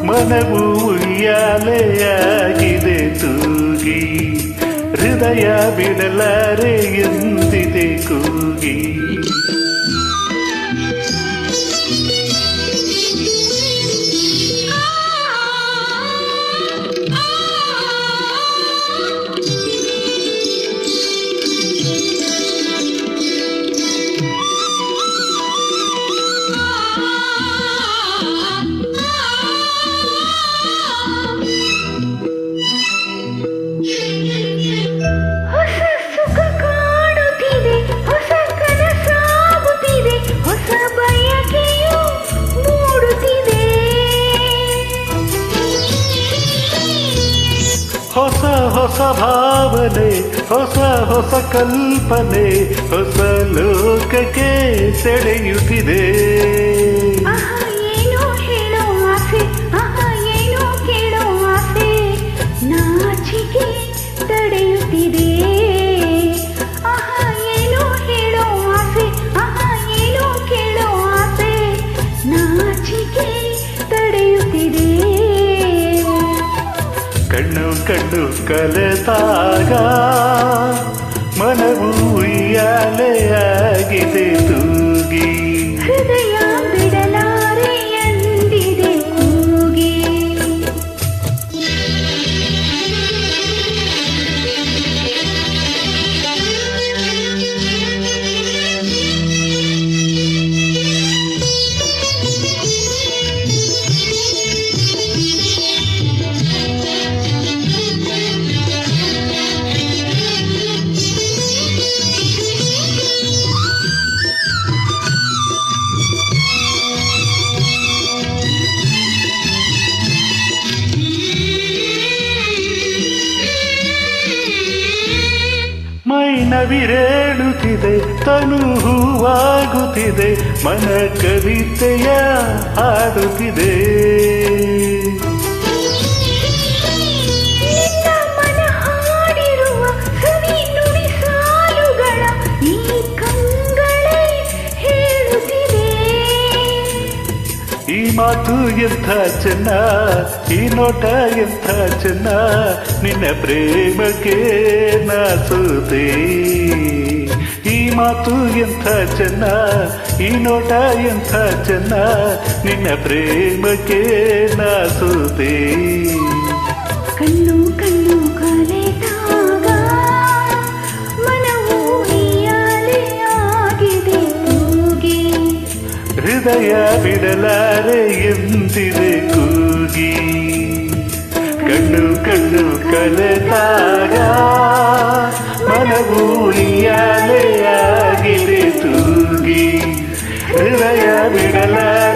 ಮನವು ಉಯ್ಯಾಲೆಯಾಗಿದೆ ತೂಗಿ ಹೃದಯ ಬಿಡಲಾರೆ ಎಂದಿದೆ ಕೂಗಿ ಹೊಸ ಹೊಸ ಭಾವನೆ ಹೊಸ ಹೊಸ ಕಲ್ಪನೆ ಹೊಸ ಲೋಕಕ್ಕೆ ಸೆಳೆಯುತ್ತಿದೆ ಏನೋ ಹೇಳೋ ಆಸೆ ಏನೋ ಕೇಳೋ ಆಸೆ ನಾಚಿಕೆ ತಡೆಯುತ್ತಿದೆ ಏನೋ ಹೇಳೋ ಆಸೆ ಏನೋ ಕೇಳೋ ಆಸೆ ನಾಚಿಕೆ ತಡೆಯುತ್ತಿದೆ ಕಣ್ಣು ಕಣ್ಣು ಕಲೆತಾಗ ಮನವು ಉಯ್ಯಾಲೆಯಾಗಿದೆ ತೂಗಿ ಹೃದಯ ಬಿಡಲಾರೆ ಎಂದಿದೆ ಕೂಗಿ ಮೈನವಿರೇಳುತ್ತಿದೆ ತನು ಹೂವಾಗುತ್ತಿದೆ ಮನ ಕವಿತೆಯ ಹಾಡುತ್ತಿದೆ ಮನ ಹಾಡಿರುವ ಸವಿ ನುಡಿ ಸಾಲುಗಳ ಈ ಕಂಗಳೇ ಹೇಳುತ್ತಿದೆ ಈ ಮಾತು ಎಂಥ ಚೆನ್ನ ಈ ನೋಟ ಎಂಥ ಚೆನ್ನ ನಿನ್ನ ಪ್ರೇಮಕ್ಕೆ ನಾಸುತ್ತೆ ಈ ಮಾತು ಎಂಥ ಚೆನ್ನ ಈ ನೋಟ ಎಂಥ ಚೆನ್ನ ನಿನ್ನ ಪ್ರೇಮಕ್ಕೆ ನಾಸುತ್ತೆ ಕಣ್ಣು ಕಣ್ಣು ಕಲೆತಾಗ ಮನವು ಆಗಿದೆ ತೂಗಿ ಹೃದಯ ಬಿಡಲಾರೆ ಎಂದಿದೆ ಕೂಗಿ ಕಣ್ಣು ಕಣ್ಣು ಕಲೆತಾಗ ಮನವು ಉಯ್ಯಾಲೆಯಾಗಿದೆ ತೂಗಿ ಹೃದಯ ಬಿಡಲಾರೆ